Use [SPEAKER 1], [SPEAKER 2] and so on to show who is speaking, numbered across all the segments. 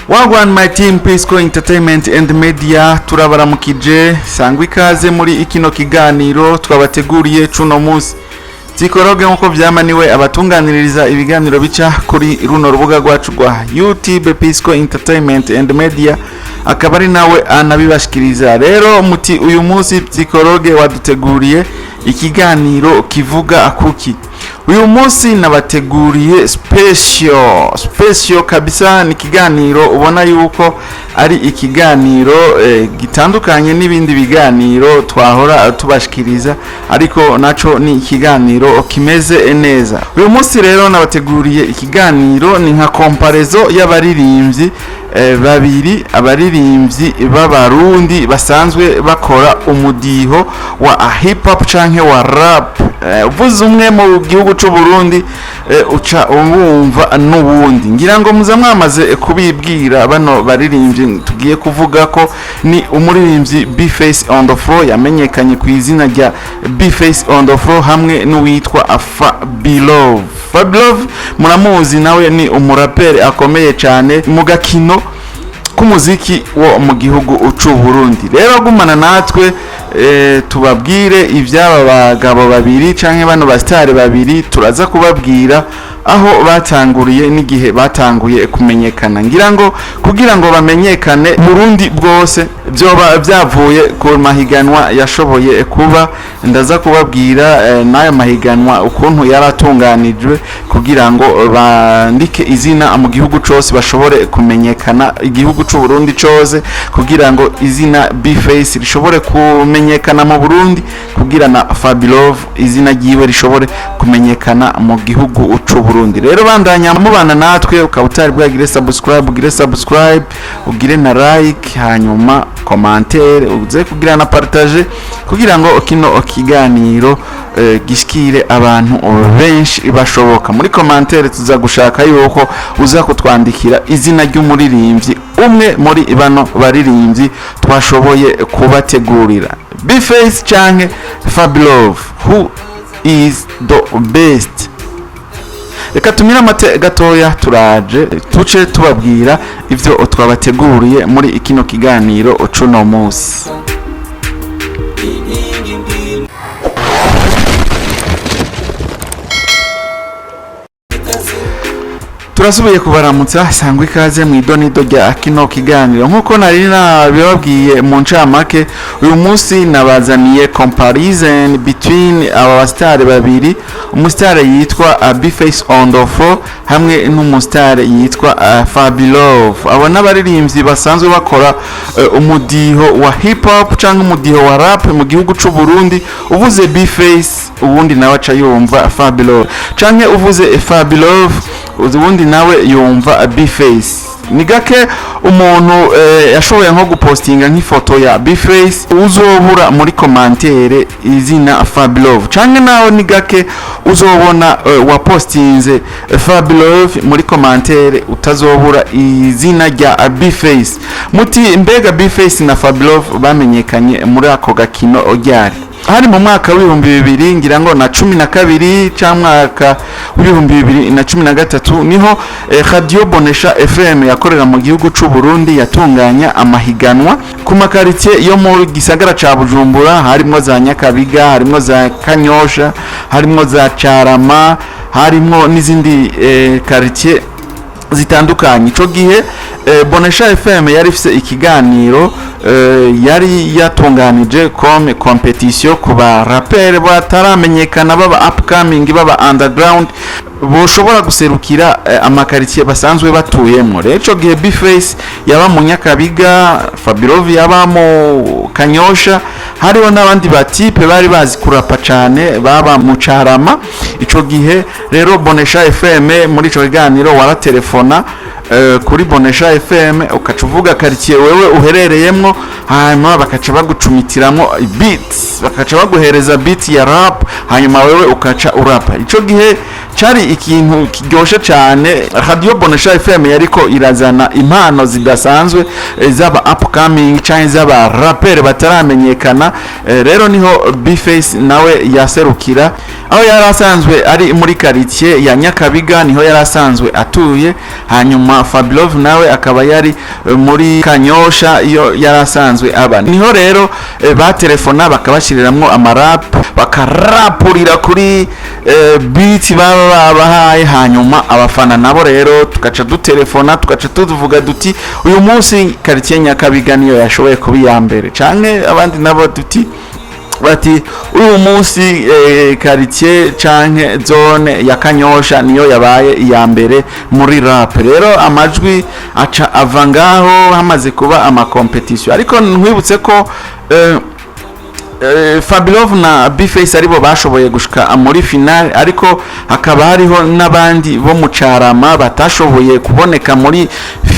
[SPEAKER 1] Wagwan my team Pisco Entertainment and Media turabaramukije sangwa ikaze muri ikino kiganiro twabateguriye cuno munsi tikoroge nkuko vyamaniwe abatunganiririza ibiganiro bica kuri runo rubuga rwacu rwa YouTube Pisco Entertainment and Media akaba ari nawe anabibashikiriza. Rero muti uyu munsi tikoroge waduteguriye ikiganiro kivuga akuki. Uyu munsi nabateguriye special kabisa, ni kiganiro ubona yuko ari ikiganiro gitandukanye n'ibindi biganiro twahora tubashikiriza, ariko naco ni ikiganiro kimeze neza. Uyu munsi rero nabateguriye ikiganiro ni nka comparaison y'abaririmvyi babiri, abaririmvyi b'abarundi basanzwe bakora umudiho wa hip hop canke wa rap. Uvuze umwe mu gihugu c'u Burundi uca umwumva n'ubundi. Ngira ngo muza mwamaze kubibwira bano baririmbyi tugiye kuvuga ko ni umuririmbyi B-Face On The Flo yamenyekanye ku izina rya B-Face On The Flo hamwe n'uwitwa Fabilove. Fabilove muramuzi, nawe ni umuraperi akomeye cyane mu gakino k'umuziki wo mu gihugu c'u Burundi. Rero gumana natwe tubabwire ivyaba bagabo babiri canke bano bastare babiri, turaza kubabwira aho batanguriye n'igihe batanguye kumenyekana. Ngira ngo kugira ngo bamenyekane Burundi bwose byoba byavuye ku mahiganwa yashoboye kuba, ndaza kubabwira nayo mahiganwa ukuntu yaratunganijwe kugira ngo bandike izina mu gihugu cose, bashobore kumenyekana igihugu c'u Burundi cose, kugira ngo izina B-Face rishobore kumenyekana mu Burundi, kugira na Fabilove izina ryiwe rishobore kumenyekana mu gihugu c'u Burundi. Rero bandanya mubana natwe, ukabutari bwagire subscribe, ugire na like, hanyuma commentaire, uze kugira na partage kugira ngo kino kiganiro gishikire abantu benshi bashoboka. Muri commentaire tuza gushaka yuko uza kutwandikira izina ry'umuririmbyi umwe muri bano baririmbyi twashoboye kubategurira, B-Face canke Fabilove, who is the best. Reka tumira amate gatoya turaje tuce tubabwira ivyo twabateguriye muri ikino kiganiro cuno munsi. Turasubiye kubaramutsa sangwa ikaze mu idonido rya kino kiganiro. Nkuko nari nabibabwiye mu ncamake, uyu munsi nabazaniye comparison between aba bastare babiri, umustare yitwa B-Face On The Flo hamwe n'umustare yitwa Fabilove. Abo n'abaririmbyi basanzwe bakora umudiho wa hip hop canke umudiho wa rap mu gihugu c'u Burundi. Uvuze B-Face ubundi nawe aca yumva Fabilove, canke uvuze Fabilove ubundi nawe yumva B-Face. Ni gake umuntu yashoboye nko gupostinga nk'ifoto ya B-Face uzobura muri commentaire izina Fabilove, canke naho ni gake uzobona wapostinze Fabilove muri commentaire utazobura izina rya B-Face. Muti mbega B-Face na Fabilove bamenyekanye muri ako gakino ryari? Hari mu mwaka w'ibihumbi 2000 ngira ngo na 12 cyangwa mwaka w'ibihumbi 2013 niho radio Bonesha Fm yakorera mu gihugu c'u Burundi yatunganya amahiganwa ku makaritiye yo mu gisagara ca Bujumbura, harimo za Nyakabiga, harimo za Kanyosha, harimo za Carama, harimo n'izindi quartier zitandukanye. Ico gihe Bonesha FM yari ifise ikiganiro yari yatunganije comme competition ku ba rapper bataramenyekana, baba upcoming, baba underground, boshobora guserukira amakaritiye basanzwe batuyemo. Rero ico gihe B-Face yaba mu Nyakabiga, Fabilove yaba mu Kanyosha, hariho n'abandi batipe bari bazi kurapa cane baba mu Carama. Ico gihe rero Bonesha FM muri ico kiganiro waratelefona kuri Bonesha FM ukacuvuga quartier wewe uherereyemwo, hanyuma bakaca bagucumitiramwo beats, bakaca baguhereza beat ya rap, hanyuma wewe ukaca urapa. Ico gihe cari ikintu kiryoshe cyane. Radio Bonesha FM yariko irazana impano zidasanzwe z'aba upcoming cyane z'aba rapper bataramenyekana. Rero niho B-Face nawe yaserukira, aho yari asanzwe ari muri quartier ya Nyakabiga, niho yari asanzwe atuye. Hanyuma Fabilove nawe akaba yari muri Kanyosha, iyo yari asanzwe aba. Niho rero batelefona bakabashiriramwo amarap, bakarapurira kuri beat baba babahaye. Hanyuma abafana nabo rero tugaca dutelefona, tugaca tuvuga duti uyu munsi quartier Nyakabiga niyo yashoboye kuba ya mbere, canke abandi nabo duti bati uyu munsi quartier canke zone ya Kanyosha niyo yabaye iya mbere muri rap. Rero amajwi aca ava ngaho hamaze kuba ama competition, ariko nkwibutse ko Fabilove na B-Face aribo bashoboye gushika muri finale, ariko hakaba hariho n'abandi bo mu Carama batashoboye kuboneka muri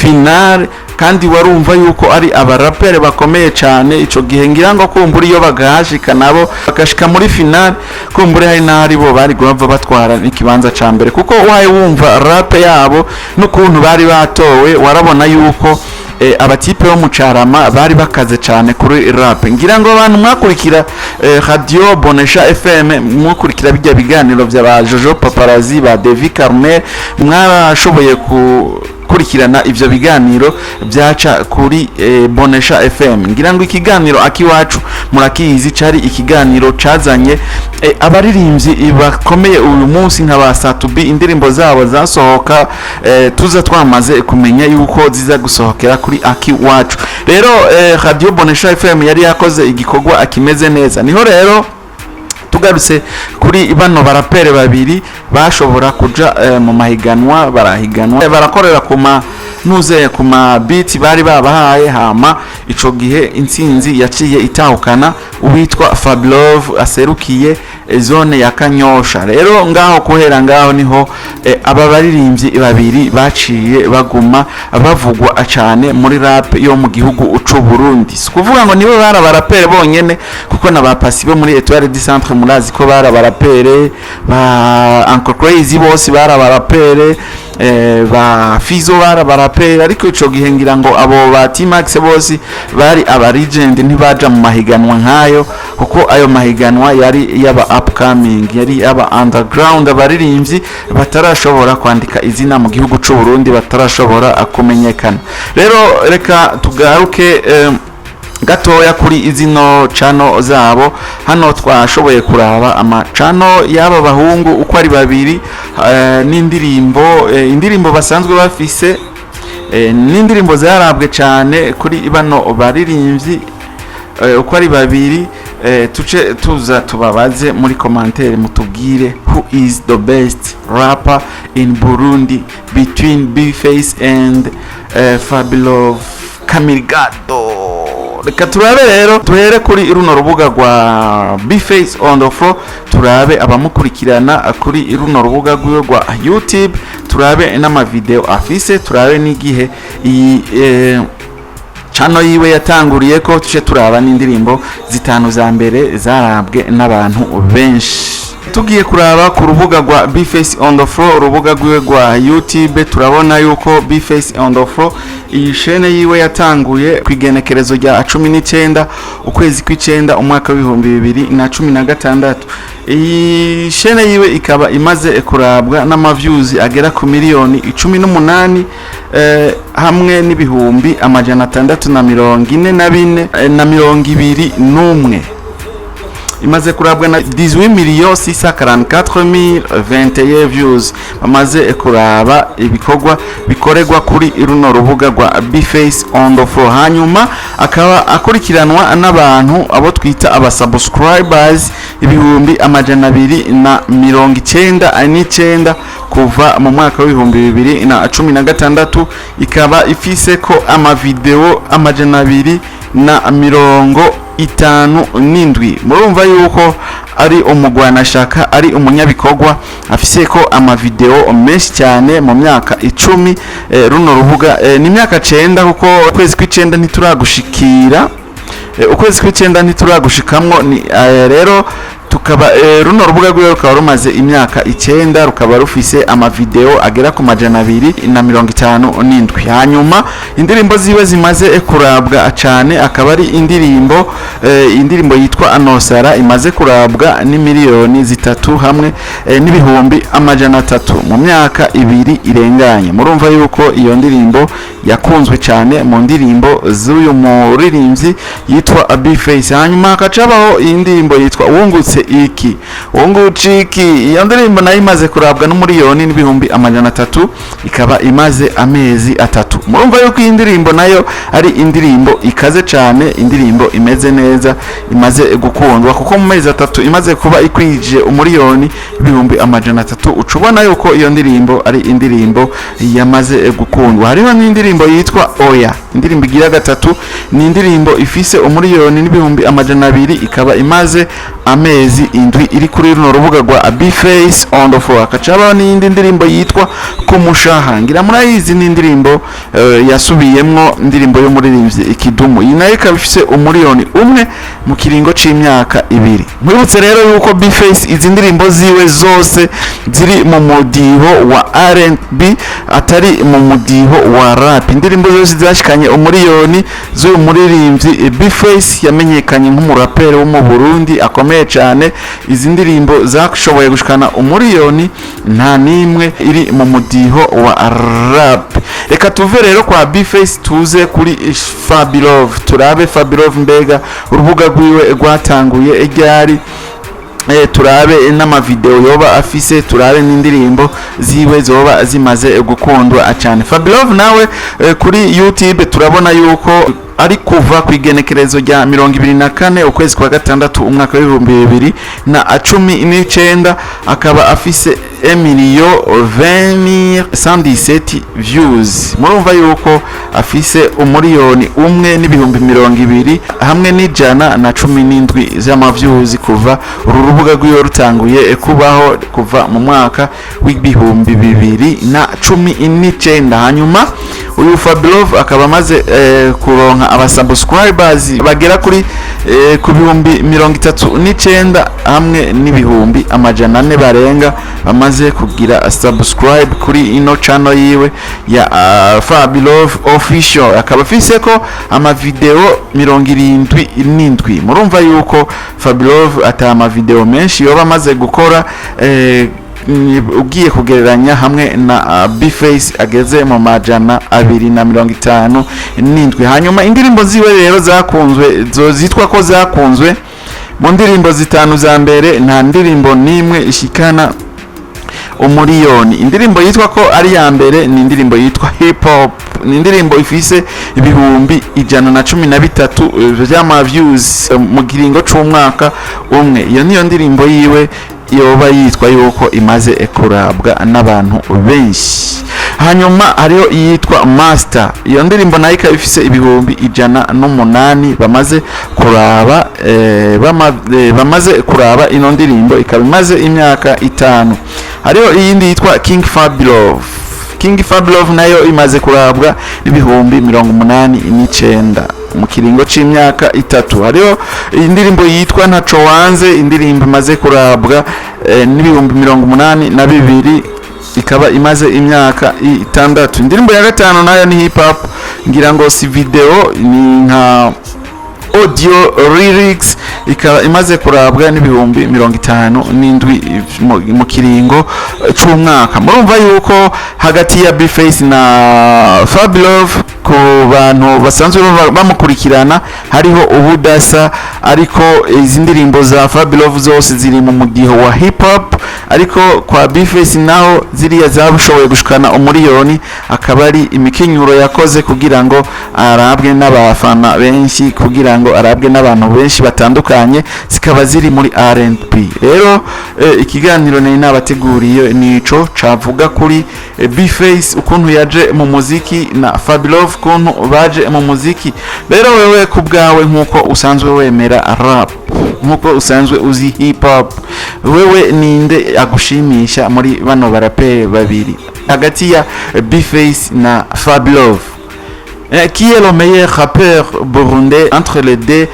[SPEAKER 1] finale, kandi warumva yuko ari abarapere bakomeye cyane. Ico gihe ngira ngo kumbura iyo bagahashika nabo bagashika muri finale, kumbura hari n'ari bo bari guhava batwara ikibanza ca mbere, kuko waye wumva rap yabo n'ukuntu bari batowe warabona yuko abatipe bo mu Carama bari bakaze cyane kuri rap. Ngira ngo abantu mwakurikira Radio Bonesha FM, mwakurikira bijya biganiro by'aba Jojo Paparazzi, ba Devi Carmel, mwarashoboye kurikirana ivyo biganiro byaca kuri Bonesha FM. Ngira ngo ikiganiro akiwacu murakizi, cari ikiganiro cazanye abaririmvyi bakomeye uyu munsi nk'aba Satubi, indirimbo zabo zasohoka tuza twamaze kumenya yuko ziza gusohokera kuri akiwacu. Rero Radio Bonesha FM yari yakoze igikorwa akimeze neza. Niho rero tugarutse kuri bano barapere babiri bashobora kuja mu mahiganwa, barahiganwa barakorera kuma beat bari babahaye. Hama ico gihe intsinzi yaciye itahukana uwitwa Fabilove aserukiye zone ya Kanyosha. Rero ngaho kuhera ngaho niho aba baririmbyi babiri baciye baguma bavugwa cyane muri rap yo mu gihugu c'u Burundi. Kuvuga ngo nibo bara barapere bonyene, kuko na bapasi bo muri Etoile du Centre murazi ko bara barapere, ba Uncle Crazy bose bara barapere, ba Fizo bara barapere. Ariko ico gihe ngira ngo abo ba T-Max bose bari aba legend, ntibaja mu mahiganwa nkayo, kuko ayo mahiganwa yari yaba upcoming, yari aba underground, abaririmbyi batarashobora kwandika izina mu gihugu c'u Burundi, batarashobora kumenyekana. Rero reka tugaruke gatoya kuri izino channel zabo. Hano twashoboye kuraba ama channel y'aba bahungu uko ari babiri, n'indirimbo basanzwe bafise, n'indirimbo zarabwe cyane kuri bano baririmbyi uko ari babiri. Tuce tuza tubabaze muri commentaires mutubwire who is the best rapper in Burundi between B-Face and Fabilove Kamirgado. Reka turabe rero, tuhere kuri runo rubuga rwa B-Face On The Flo, turabe abamukurikirana kuri runo rubuga rwa YouTube, turabe n'ama video afise, turabe n'igihe channel yiwe yatanguriye ko, tuce turaba n'indirimbo zitanu za mbere zarabwe n'abantu benshi. Tugiye kuraba ku rubuga rwa B-Face On The Flo, urubuga rwiwe rwa YouTube, turabona yuko B-Face On The Flo iyi chaîne yiwe yatanguye kwigenekerezo rya 19 ukwezi kw'icenda umwaka wa 2016. Iyi chaîne yiwe ikaba imaze kurabwa n'ama-views agera ku miliyoni 18 hamwe n'ibihumbi amajana 644 na 21 imaze kurabwa na 18,644,021 views. Bamaze kuraba ibikorwa bikoregwa kuri runo rubuga rwa B-Face On The Flo. Hanyuma akaba akurikiranwa n'abantu abo twita aba subscribers ibihumbi amajana 299 kuva mu mwaka wa 2016. Ikaba ifise ko ama video amajana 257. Murumva yuko ari umugwanashaka, ari umunyabikorwa, afise ko ama video menshi cyane mu myaka 10. Runo rubuga ni myaka 9, kuko kwezi kw'icenda ntituragushikira, ukwezi kw'icenda ntituragushikamwo. Rero tukaba runo rubuga rwiwe rukaba rumaze imyaka 9 rukaba rufise ama video agera ku majana 257. Hanyuma indirimbo ziwe zimaze kurabwa cyane akaba ari indirimbo yitwa Anosara imaze kurabwa ni miliyoni 3 hamwe n'ibihumbi amajana 3 mu myaka 2 irenganye. Murumva yuko iyo ndirimbo yakunzwe cyane mu ndirimbo z'uyu muririmvyi yitwa B-Face. Hanyuma hakacabaho indirimbo yitwa wungutse iki iyo ndirimbo nayo imaze kurabwa n'umuriyoni n'ibihumbi amajana 3 ikaba imaze amezi 3. Murumva yuko iyi ndirimbo nayo ari indirimbo ikaze cyane, indirimbo imeze neza, imaze gukundwa kuko mu mezi 3 imaze kuba ikwije umuriyoni ibihumbi amajana 3. Ucubona yuko iyo ndirimbo ari indirimbo yamaze gukundwa. Hariho n'indirimbo yitwa Oya, indirimbo igira gatatu, ni indirimbo ifise umuriyoni n'ibihumbi amajana 2 ikaba imaze amezi 7 iri kuri runo rubuga rwa B-Face On The Flo. Akacabaho n'indi ndirimbo yitwa Kumushaha, ngira murayizi ni indirimbo yasubiyemwo indirimbo yo muririmvyi Ikidumu. Iyi nayo ikaba ifise umuriyoni umwe mu kiringo c'imyaka 2. Mwibutse rero yuko B-Face izi ndirimbo ziwe zose ziri mu mudiho wa R&B atari mu mudiho wa rap. Indirimbo zose zashikanye umuriyoni z'uyu muririmvyi B-Face yamenyekanye nk'umuraperi wo mu Burundi akomeye cyane. Izi ndirimbo zashoboye gushikana umuriyoni nta nimwe iri mu mudiho wa rap. Reka tuve rero kwa B-Face tuze kuri Fabilove, turabe Fabilove mbega urubuga rwiwe rwatanguye yari, turabe n'ama video yoba afise, turabe n'indirimbo ziwe zoba zimaze gukundwa cyane. Fabilove nawe kuri YouTube turabona yuko ari kuva ku igenekerezo rya 24 ukwezi kwa gatandatu umwaka wa 2019 akaba afise 1,20,117 views. Murumva yuko afise umuriyoni umwe n'ibihumbi 200 hamwe n'ijana na 17 z'ama views kuva uru rubuga rwiwe rutanguye kubaho kuva mu mwaka w'ibihumbi 2019. Hanyuma uyu Fabilove akaba amaze kuronka abasubscribers bagera kuri ku bihumbi 39 hamwe n'ibihumbi amajana 4 barenga bamaze kugira subscribe kuri ino channel yiwe ya Fabilove official. Akaba afise ko ama video 77. Murumva yuko Fabilove ata ama video menshi yoba amaze gukora ugiye kugereranya hamwe na B-Face ageze mu majana 257. Hanyuma indirimbo ziwe rero zakunzwe zitwa ko zakunzwe mu ndirimbo 5 za mbere nta ndirimbo nimwe ishikana umuriyoni. Indirimbo yitwa ko ari ya mbere ni indirimbo yitwa Hip Hop, ni indirimbo ifise ibihumbi 113 vy'ama views mu kiringo c'umwaka umwe. Iyo niyo ndirimbo yiwe yoba yitwa yuko imaze kurabwa n'abantu benshi. Hanyuma hariho yitwa Master, iyo ndirimbo nayo ikaba ifise ibihumbi 108 bamaze kuraba ino ndirimbo ikaba imaze imyaka 5. Hariho iyindi yitwa King Fabilove nayo imaze kurabwa ibihumbi 89 mu kiringo c'imyaka 3. Hariho indirimbo yitwa Ntaco Wanze, indirimbo imaze kurabwa n'ibihumbi 82 ikaba imaze imyaka 6. Indirimbo ya gatanu nayo ni Hip Hop, ngira ngo si video ni nka audio lyrics, ikaba imaze kurabwa n'ibihumbi 57 mu kiringo c'umwaka. Murumva yuko hagati ya B-Face na Fabilove ku bantu basanzwe bamukurikirana hariho ubudasa, ariko izi ndirimbo za Fabilove zose ziri mu mudiho wa hip hop, ariko kwa B-Face naho ziriya zabushoboye gushikana umuriyoni akaba ari imikinyuro yakoze kugira ngo arabwe n'abafana benshi, kugira ngo arabwe n'abantu benshi batandukanye, zikaba ziri muri R&B. Rero ikiganiro nabateguriye nico cavuga kuri B-Face ukuntu yaje mu muziki na Fabilove ukuntu baje mu muziki. Rero wewe kubgawe nkuko usanzwe wemera rap, nkuko usanzwe uzi hip hop, wewe ninde agushimisha muri bano barape babiri hagati ya B-Face na Fabilove? Qui est le meilleur rappeur burundais entre les deux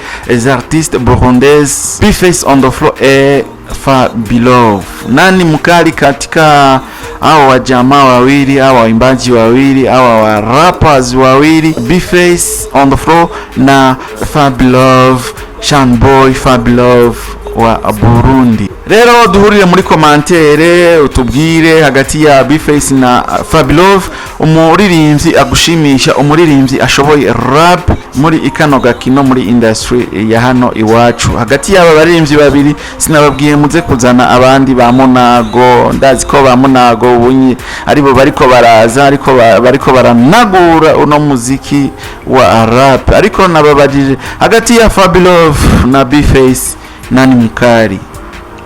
[SPEAKER 1] artistes burundaises B-Face On The Flo et Fabilove? Nani mkali katika hawa wajamaa wawili, hawa waimbaji wawili, hawa rappers wawili, B-Face On The Flo na Fabilove, Shanboy Fabilove wa Burundi? Rero duhurire muri commentaire utubwire hagati ya B-Face na Fabilove umuririmvyi agushimisha, umuririmvyi ashoboye rap muri ikano gakino muri industry ya hano iwacu. Hagati y'aba baririmvyi babiri sinababwiye muze kuzana abandi ba Monago, ndazi ko ba Monago bunyi aribo bariko baraza, ariko bariko baranagura uno muziki wa rap. Ariko nababajije hagati ya Fabilove na B-Face nani mkali?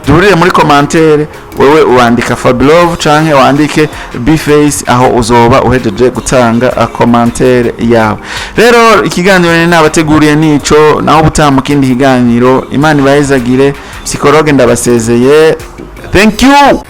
[SPEAKER 1] Duhurire muri commentaire, wewe uandika Fabilove canke wandike B-Face, aho uzoba uhejeje gutanga commentaire yawe. Rero ikiganiro nabateguriye nico, naho butamu kindi kiganiro. Imana ibahezagire. Psikologe ndabasezeye. Thank you.